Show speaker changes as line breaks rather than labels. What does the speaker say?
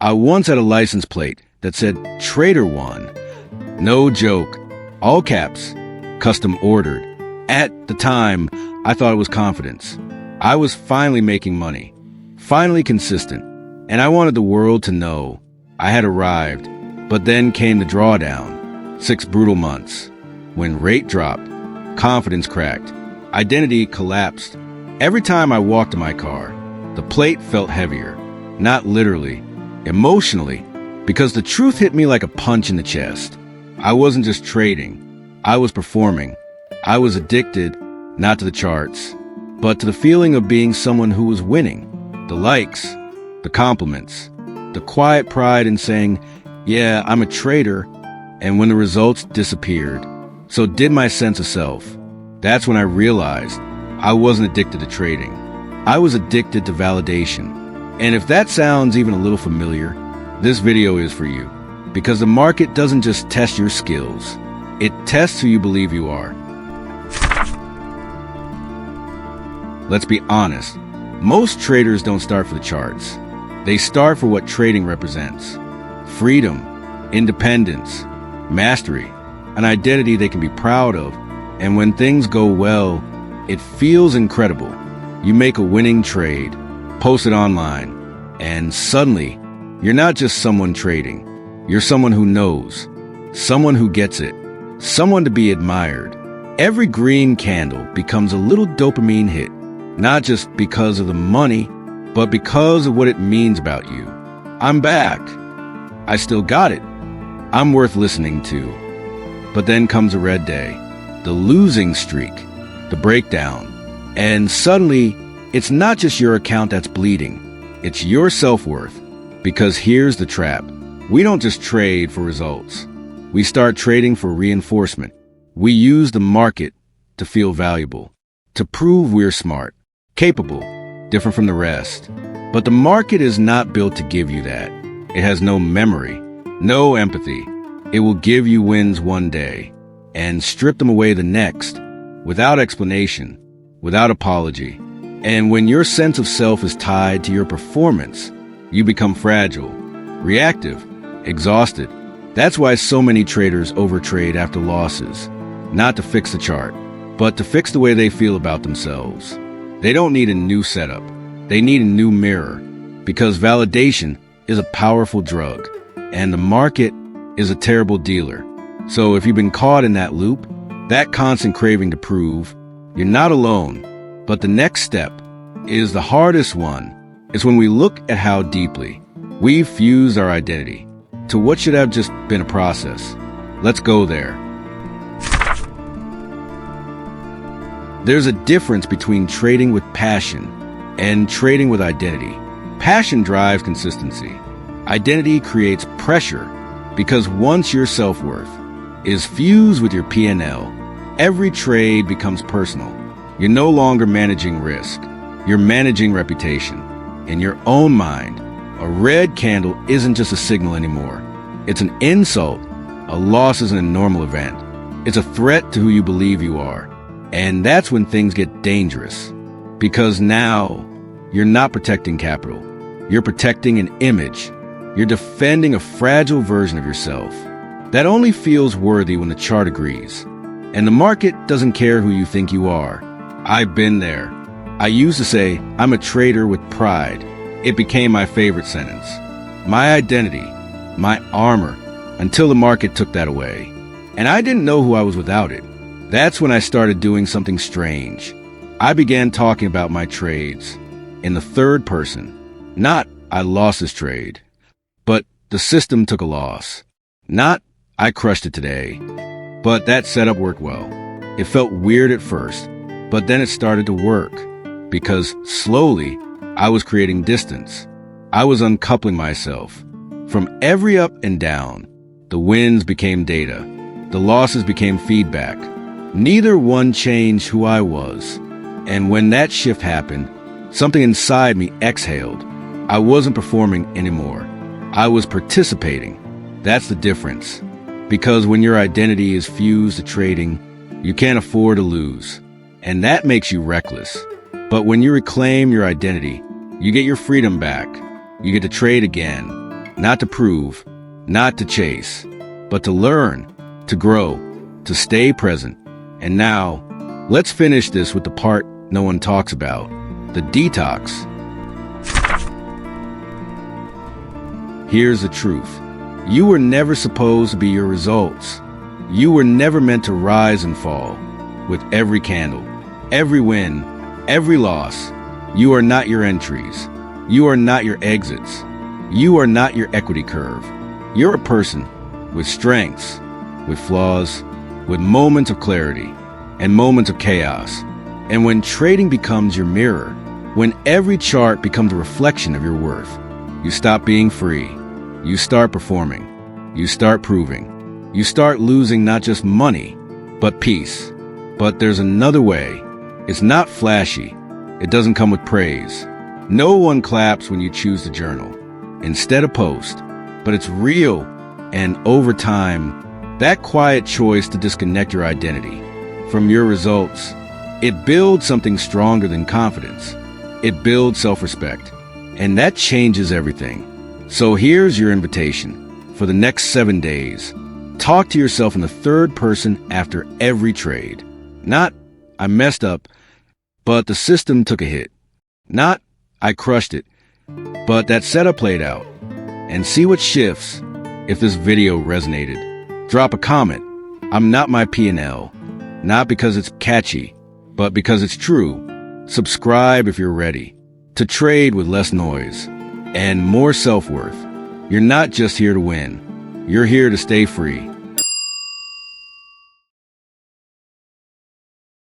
I once had a license plate that said Trader One. No joke. All caps. Custom ordered. At the time, I thought it was confidence. I was finally making money. Finally consistent. And I wanted the world to know I had arrived. But then came the drawdown. 6 brutal months. When rate dropped, confidence cracked, identity collapsed. Every time I walked to my car, the plate felt heavier. Not literally, emotionally, because the truth hit me like a punch in the chest. I wasn't just trading. I was performing. I was addicted, not to the charts, but to the feeling of being someone who was winning. The likes, the compliments, the quiet pride in saying, yeah, I'm a trader, and when the results disappeared, so did my sense of self. That's when I realized I wasn't addicted to trading. I was addicted to validation. And if that sounds even a little familiar, this video is for you. Because the market doesn't just test your skills, it tests who you believe you are. Let's be honest, most traders don't start for the charts. They start for what trading represents. Freedom, independence, mastery, an identity they can be proud of. And when things go well, it feels incredible. You make a winning trade, post it online, and suddenly, you're not just someone trading. You're someone who knows, someone who gets it, someone to be admired. Every green candle becomes a little dopamine hit, not just because of the money, but because of what it means about you. I'm back. I still got it. I'm worth listening to. But then comes a red day, the losing streak, the breakdown. And suddenly, it's not just your account that's bleeding. It's your self-worth. Because here's the trap. We don't just trade for results. We start trading for reinforcement. We use the market to feel valuable, to prove we're smart, capable, different from the rest. But the market is not built to give you that. It has no memory, no empathy. It will give you wins one day and strip them away the next, without explanation, without apology. And when your sense of self is tied to your performance, you become fragile, reactive, exhausted. That's why so many traders overtrade after losses, not to fix the chart, but to fix the way they feel about themselves. They don't need a new setup. They need a new mirror, because validation is a powerful drug, and the market is a terrible dealer. So if you've been caught in that loop, that constant craving to prove, you're not alone. But the next step is the hardest one. It's when we look at how deeply we've fused our identity to what should have just been a process. Let's go there. There's a difference between trading with passion and trading with identity. Passion drives consistency. Identity creates pressure because once your self-worth is fused with your P&L, every trade becomes personal. You're no longer managing risk. You're managing reputation. In your own mind, a red candle isn't just a signal anymore. It's an insult. A loss isn't a normal event. It's a threat to who you believe you are. And that's when things get dangerous. Because now, you're not protecting capital. You're protecting an image. You're defending a fragile version of yourself that only feels worthy when the chart agrees. And the market doesn't care who you think you are. I've been there. I used to say, I'm a trader with pride. It became my favorite sentence. My identity, my armor, until the market took that away. And I didn't know who I was without it. That's when I started doing something strange. I began talking about my trades in the third person. Not, I lost this trade, but the system took a loss. Not, I crushed it today, but that setup worked well. It felt weird at first, but then it started to work. Because slowly, I was creating distance. I was uncoupling myself. From every up and down, the wins became data. The losses became feedback. Neither one changed who I was. And when that shift happened, something inside me exhaled. I wasn't performing anymore. I was participating. That's the difference. Because when your identity is fused to trading, you can't afford to lose. And that makes you reckless. But when you reclaim your identity, you get your freedom back. You get to trade again. Not to prove, not to chase, but to learn, to grow, to stay present. And now, let's finish this with the part no one talks about, the detox. Here's the truth. You were never supposed to be your results. You were never meant to rise and fall. With every candle, every win, every loss, you are not your entries. You are not your exits. You are not your equity curve. You're a person with strengths, with flaws, with moments of clarity and moments of chaos. And when trading becomes your mirror, when every chart becomes a reflection of your worth, you stop being free. You start performing. You start proving. You start losing not just money, but peace. But there's another way. It's not flashy. It doesn't come with praise. No one claps when you choose to journal instead of post. But it's real. And over time, that quiet choice to disconnect your identity from your results, it builds something stronger than confidence. It builds self-respect. And that changes everything. So here's your invitation. For the next 7 days, talk to yourself in the third person after every trade. Not, I messed up, but the system took a hit. Not, I crushed it, but that setup played out. And see what shifts. If this video resonated, drop a comment. I'm not my P&L. Not because it's catchy, but because it's true. Subscribe if you're ready to trade with less noise and more self-worth. You're not just here to win. You're here to stay free.